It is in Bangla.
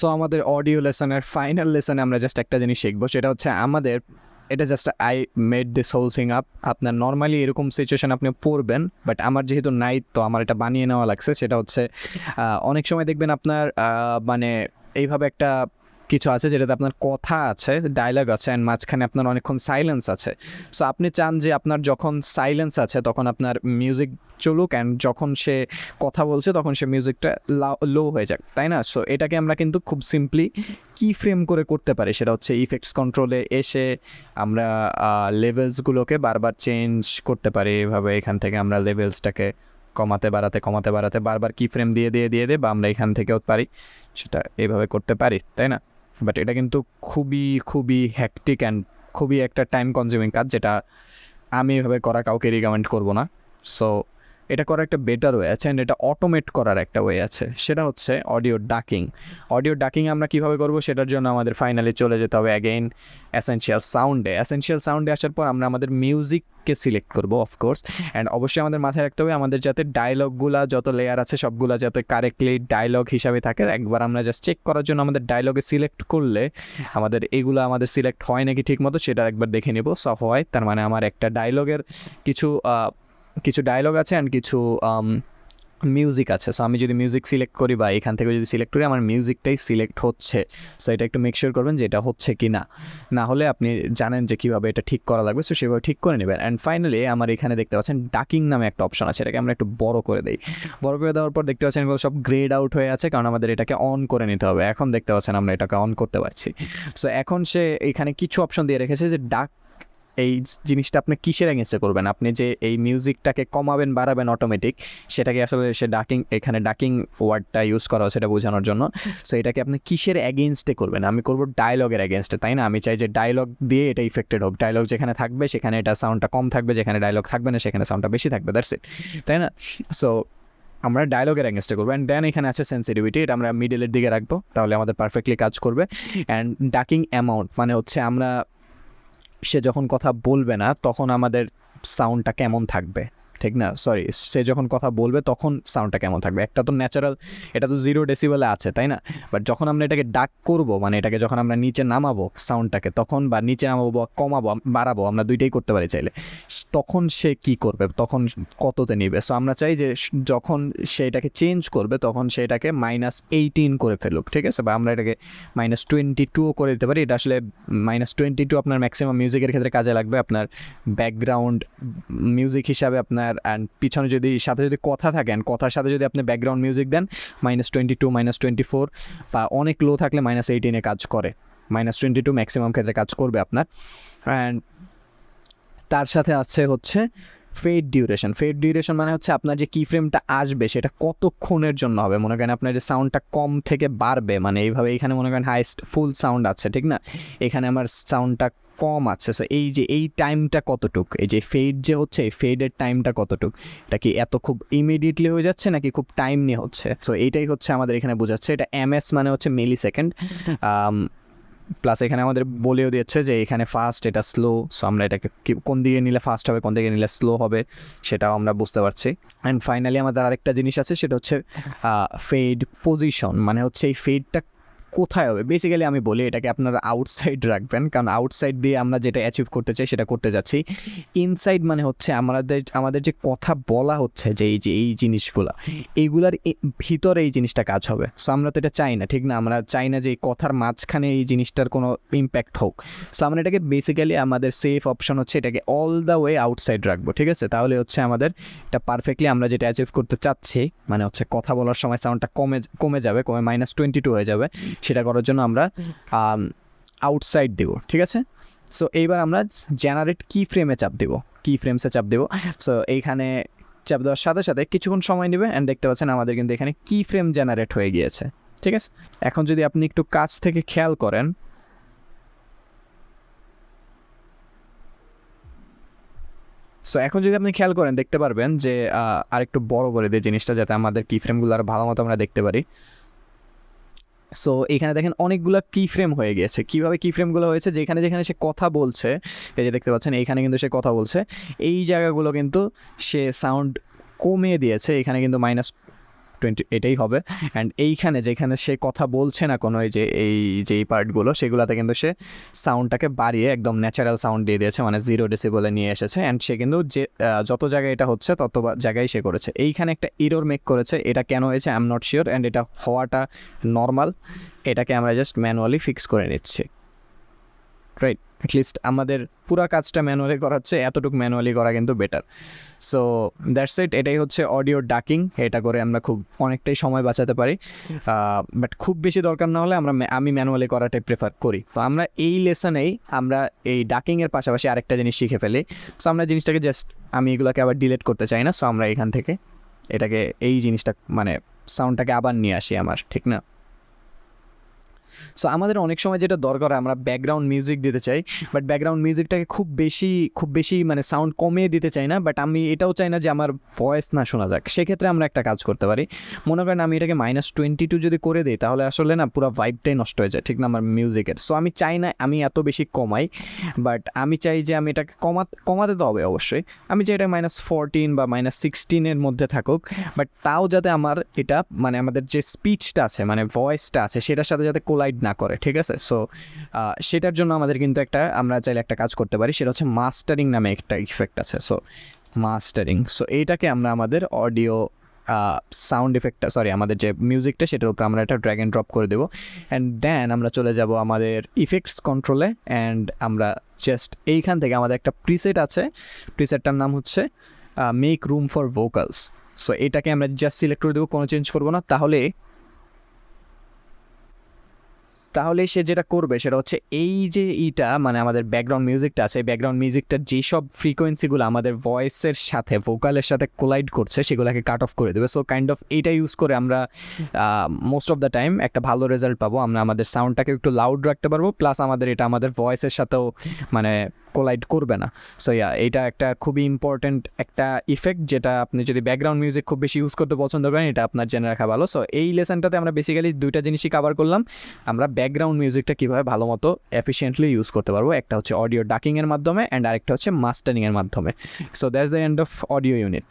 সো আমাদের অডিও লেসনের ফাইনাল লেসনে আমরা জাস্ট একটা জিনিস শিখবো, সেটা হচ্ছে আমাদের এটা just I made this whole thing up. আপনার নর্মালি এরকম সিচুয়েশন আপনি পড়বেন, বাট আমার যেহেতু নাই তো আমার এটা বানিয়ে নেওয়া লাগছে। সেটা হচ্ছে অনেক সময় দেখবেন আপনার মানে এইভাবে একটা কিছু আছে যেটাতে আপনার কথা আছে, ডায়লগ আছে, অ্যান্ড মাঝখানে আপনার অনেকক্ষণ সাইলেন্স আছে। সো আপনি চান যে আপনার যখন সাইলেন্স আছে তখন আপনার মিউজিক চলুক, অ্যান্ড যখন সে কথা বলছে তখন সে মিউজিকটা লো হয়ে যাক, তাই না? সো এটাকে আমরা কিন্তু খুব সিম্পলি কি ফ্রেম করে করতে পারি, সেটা হচ্ছে ইফেক্টস কন্ট্রোলে এসে আমরা লেভেলসগুলোকে বারবার চেঞ্জ করতে পারি। এভাবে এখান থেকে আমরা লেভেলসটাকে কমাতে বাড়াতে বারবার কি ফ্রেম দিয়ে বা আমরা এখান থেকেও পারি সেটা এইভাবে করতে পারি, তাই না? বাট এটা কিন্তু খুবই হ্যাকটিক অ্যান্ড খুবই একটা টাইম কনজিউমিং কাজ, যেটা আমি এভাবে করা কাউকে রিকমেন্ড করব না। সো এটা করার একটা বেটার ওয়ে আছে, অ্যান্ড এটা অটোমেট করার একটা ওয়ে আছে, সেটা হচ্ছে অডিও ডাকিং আমরা কীভাবে করবো সেটার জন্য আমাদের ফাইনালি চলে যেতে হবে অ্যাগেইন এসেনশিয়াল সাউন্ডে আসার পর আমরা আমাদের মিউজিককে সিলেক্ট করবো অফকোর্স, অ্যান্ড অবশ্যই আমাদের মাথায় রাখতে হবে আমাদের যাতে ডায়লগুলা যত লেয়ার আছে সবগুলা যাতে কারেক্টলি ডায়লগ হিসাবে থাকে। একবার আমরা জাস্ট চেক করার জন্য আমাদের ডায়লগে সিলেক্ট করলে আমাদের এগুলো আমাদের সিলেক্ট হয় নাকি ঠিক মতো সেটা একবার দেখে নেব। সব হয়, তার মানে আমার একটা ডায়লগের কিছু ডায়লগ আছে অ্যান্ড কিছু মিউজিক আছে। সো আমি যদি মিউজিক সিলেক্ট করি বা এখান থেকে যদি সিলেক্ট করি আমার মিউজিকটাই সিলেক্ট হচ্ছে। সো এটা একটু মেক শিওর করবেন যে এটা হচ্ছে কি না হলে আপনি জানেন যে কীভাবে এটা ঠিক করা লাগবে, সো সেভাবে ঠিক করে নেবেন। অ্যান্ড ফাইনালি আমার এখানে দেখতে পাচ্ছেন ডাকিং নামে একটা অপশন আছে, এটাকে আমরা একটু বড় করে দেওয়ার পর দেখতে পাচ্ছেন এগুলো সব গ্রেড আউট হয়ে আছে, কারণ আমাদের এটাকে অন করে নিতে হবে। এখন দেখতে পাচ্ছেন আমরা এটাকে অন করতে পারছি। সো এখন সে এখানে কিছু অপশন দিয়ে রেখেছে যে এই জিনিসটা আপনি কিসের এগেনস্টে করবেন, আপনি যে এই মিউজিকটাকে কমাবেন বাড়াবেন অটোমেটিক, সেটাকে আসলে সে এখানে ডাকিং ওয়ার্ডটা ইউজ করা সেটা বোঝানোর জন্য। সো এটাকে আপনি কিসের এগেনস্টে করবেন, আমি করবো ডায়লগের এগেনস্টে, তাই না? আমি চাই যে ডায়লগ দিয়ে এটা ইফেক্টেড হোক, ডায়লগ যেখানে থাকবে সেখানে এটা সাউন্ডটা কম থাকবে, যেখানে ডায়লগ থাকবে না সেখানে সাউন্ডটা বেশি থাকবে, দ্যাটস ইট, তাই না? সো আমরা ডায়লগের এগেনস্টে করবো, অ্যান্ড দেন এখানে আছে সেন্সিটিভিটি, এটা আমরা মিডলের দিকে রাখবো, তাহলে আমাদের পারফেক্টলি কাজ করবে। অ্যান্ড ডাকিং অ্যামাউন্ট মানে হচ্ছে সে যখন কথা বলবে না তখন আমাদের সাউন্ডটা কেমন থাকবে, ঠিক না? সরি, সে যখন কথা বলবে তখন সাউন্ডটা কেমন থাকবে। একটা তো ন্যাচারাল, এটা তো 0 ডেসিবেলে আছে, তাই না? বাট যখন আমরা এটাকে ডাক করবো, মানে এটাকে যখন আমরা নিচে নামাবো সাউন্ডটাকে, তখন বা নিচে নামাবো বা কমাবো বাড়াবো, আমরা দুইটাই করতে পারি চাইলে, তখন সে কি করবে, তখন কততে নিবে? সো আমরা চাই যে যখন সে এটাকে চেঞ্জ করবে তখন সে এটাকে -18 করে ফেলুক, ঠিক আছে? বা আমরা এটাকে -22 করে দিতে পারি। এটা আসলে -22 আপনার ম্যাক্সিমাম মিউজিকের ক্ষেত্রে কাজে লাগবে, আপনার ব্যাকগ্রাউন্ড মিউজিক হিসাবে আপনার, অ্যান্ড পিছনে সাথে যদি কথা থাকেন, কথার সাথে যদি আপনি ব্যাকগ্রাউন্ড মিউজিক দেন -22 -24 বা অনেক লো থাকলে -18 কাজ করে, -22 ম্যাক্সিমাম ক্ষেত্রে কাজ করবে আপনার। অ্যান্ড তার সাথে আছে হচ্ছে ফেড ডিউরেশন মানে হচ্ছে আপনার যে কি ফ্রেমটা আসবে সেটা কতক্ষণের জন্য হবে। মনে করেন আপনার যে সাউন্ডটা কম থেকে বাড়বে, মানে এইভাবে এখানে মনে করেন হাইস্ট ফুল সাউন্ড আছে, ঠিক না? এখানে আমার সাউন্ডটা কম আছে, সো এই টাইমটা কতটুক, এই যে ফেড যে হচ্ছে এই ফেডের টাইমটা কতটুক, এটা কি এত খুব ইমিডিয়েটলি হয়ে যাচ্ছে নাকি খুব টাইম নিয়ে হচ্ছে? সো এইটাই হচ্ছে আমাদের এখানে বোঝাচ্ছে। এটা MS মানে হচ্ছে মিলি সেকেন্ড, প্লাস এখানে আমাদের বলেও দিচ্ছে যে এখানে ফাস্ট, এটা স্লো। সো আমরা এটাকে কোন দিকে নিলে ফাস্ট হবে, কোন দিকে নিলে স্লো হবে সেটাও আমরা বুঝতে পারছি। অ্যান্ড ফাইনালি আমাদের আরেকটা জিনিস আছে, সেটা হচ্ছে ফেড পজিশন, মানে হচ্ছে এই ফেডটা কোথায় হবে। বেসিক্যালি আমি বলি এটাকে আপনারা আউটসাইড রাখবেন, কারণ আউটসাইড দিয়ে আমরা যেটা অ্যাচিভ করতে চাই সেটা করতে যাচ্ছি। ইনসাইড মানে হচ্ছে আমাদের যে কথা বলা হচ্ছে, যে এই জিনিসগুলা, এইগুলার ভিতরে এই জিনিসটা কাজ হবে। সো আমরা তো এটা চাই না, ঠিক না? আমরা চাই না যে এই কথার মাঝখানে এই জিনিসটার কোনো ইম্প্যাক্ট হোক। সো আমরা এটাকে বেসিক্যালি আমাদের সেফ অপশন হচ্ছে এটাকে অল দ্য ওয়ে আউটসাইড রাখবো, ঠিক আছে? তাহলে হচ্ছে আমাদের এটা পারফেক্টলি আমরা যেটা অ্যাচিভ করতে চাচ্ছি, মানে হচ্ছে কথা বলার সময় সাউন্ডটা কমে যাবে, -22 হয়ে যাবে, সেটা করার জন্য আমরা আউটসাইড দেব, ঠিক আছে? সো এইবার আমরা জেনারেট কি ফ্রেমসে চাপ দেব। সো এইখানে চাপ দেওয়ার সাথে সাথে কিছুক্ষণ সময় নেবে, অ্যান্ড দেখতে পাচ্ছেন আমাদের কিন্তু এখানে কি ফ্রেম জেনারেট হয়ে গিয়েছে, ঠিক আছে? এখন যদি আপনি একটু কাছ থেকে খেয়াল করেন, দেখতে পারবেন যে আরেকটু বড় করে দিয়ে জিনিসটা, যাতে আমাদের কি ফ্রেমগুলো আর ভালো মতো আমরা দেখতে পারি। সো এখানে দেখেন অনেকগুলো কি ফ্রেম হয়ে গিয়েছে। কীভাবে কি ফ্রেমগুলো হয়েছে, যেখানে সে কথা বলছে, এই যে দেখতে পাচ্ছেন এইখানে কিন্তু সে কথা বলছে, এই জায়গাগুলো কিন্তু সে সাউন্ড কমিয়ে দিয়েছে। এখানে কিন্তু -20 এটাই হবে। অ্যান্ড এইখানে যেখানে সে কথা বলছে না কোনো এই পার্টগুলো, সেগুলোতে কিন্তু সে সাউন্ডটাকে বাড়িয়ে একদম ন্যাচারাল সাউন্ড দিয়ে দিয়েছে, মানে 0 ডেসিবেলে নিয়ে এসেছে। অ্যান্ড সে কিন্তু যে যত জায়গায় এটা হচ্ছে তত জায়গায় সে করেছে। এইখানে একটা ইরর মেক করেছে, এটা কেন হয়েছে I am not sure, and এটা হওয়াটা নর্মাল। এটাকে আমরা জাস্ট ম্যানুয়ালি ফিক্স করে নিচ্ছি, রাইট? অ্যাটলিস্ট আমাদের পুরো কাজটা ম্যানুয়ালি করাচ্ছে, এতটুকু ম্যানুয়ালি করা কিন্তু বেটার। সো দ্যাটস ইট, এটাই হচ্ছে অডিও ডাকিং। এটা করে আমরা অনেকটাই সময় বাঁচাতে পারি, বাট খুব বেশি দরকার না হলে আমি ম্যানুয়ালি করাটাই প্রেফার করি। তো আমরা এই লেসনেই আমরা এই ডাকিংয়ের পাশাপাশি আরেকটা জিনিস শিখে ফেলি। সো আমরা জিনিসটাকে জাস্ট, আমি এগুলোকে আবার ডিলিট করতে চাই না, সো আমরা এখান থেকে এটাকে এই জিনিসটা মানে সাউন্ডটাকে আবার নিয়ে আসি আমার, ঠিক না? সো আমাদের অনেক সময় যেটা দরকার আমরা ব্যাকগ্রাউন্ড মিউজিক দিতে চাই, বাট ব্যাকগ্রাউন্ড মিউজিকটাকে খুব বেশি মানে সাউন্ড কমিয়ে দিতে চাই না, বাট আমি এটাও চাই না যে আমার ভয়েস না শোনা যাক। সেক্ষেত্রে আমরা একটা কাজ করতে পারি, মনে করেন আমি এটাকে -22 যদি করে দিই, তাহলে আসলে না পুরো ভাইবটাই নষ্ট হয়ে যায়, ঠিক না, আমার মিউজিকের। সো আমি চাই না আমি এত বেশি কমাই, বাট আমি চাই যে আমি এটাকে কমাতে তো হবে অবশ্যই। আমি চাই এটা -14 বা -16 মধ্যে থাকুক, বাট তাও যাতে আমার এটা মানে আমাদের যে স্পিচটা আছে মানে ভয়েসটা আছে সেটার সাথে যাতে কোলাইড না করে, ঠিক আছে? সো সেটার জন্য আমাদের কিন্তু আমরা চাইলে একটা কাজ করতে পারি, সেটা হচ্ছে মাস্টারিং নামে একটা ইফেক্ট আছে। সো মাস্টারিং, সো এইটাকে আমরা আমাদের অডিও সাউন্ড ইফেক্টটা, আমাদের যে মিউজিকটা সেটার উপর আমরা একটা ড্র্যাগ অ্যান্ড ড্রপ করে দেবো। অ্যান্ড দেন আমরা চলে যাব আমাদের ইফেক্টস কন্ট্রোলে, অ্যান্ড আমরা জাস্ট এইখান থেকে আমাদের একটা প্রিসেট আছে, প্রিসেটটার নাম হচ্ছে make room for vocals. So এটাকে আমরা জাস্ট সিলেক্ট করে দেবো, কোনো চেঞ্জ করবো না। তাহলে সে যেটা করবে সেটা হচ্ছে এই যে মানে আমাদের ব্যাকগ্রাউন্ড মিউজিকটা আছে, ব্যাকগ্রাউন্ড মিউজিকটার যেসব ফ্রিকোয়েন্সিগুলো আমাদের ভয়েসের সাথে ভোকালের সাথে কোলাইড করছে সেগুলোকে কাট অফ করে দেবে। সো কাইন্ড অফ এইটা ইউজ করে আমরা মোস্ট অফ দ্য টাইম একটা ভালো রেজাল্ট পাবো। আমরা আমাদের সাউন্ডটাকে একটু লাউড রাখতে পারবো, প্লাস এটা আমাদের ভয়েসের সাথেও মানে কোলাইড করবে না। সো এইটা একটা খুবই ইম্পর্টেন্ট একটা ইফেক্ট, যেটা আপনি যদি ব্যাকগ্রাউন্ড মিউজিক খুব বেশি ইউজ করতে পছন্দ করেন, এটা আপনার জেনে রাখা ভালো। সো এই লেসনটাতে আমরা বেসিক্যালি দুইটা জিনিসই কভার করলাম, আমরা ব্যাকগ্রাউন্ড মিউজিকটা কীভাবে ভালো মতো এফিশিয়েন্টলি ইউজ করতে পারবো। একটা হচ্ছে অডিও ডাকিংয়ের মাধ্যমে, অ্যান্ড আরেকটা হচ্ছে মাস্টারিংয়ের মাধ্যমে। So that's the end of audio unit.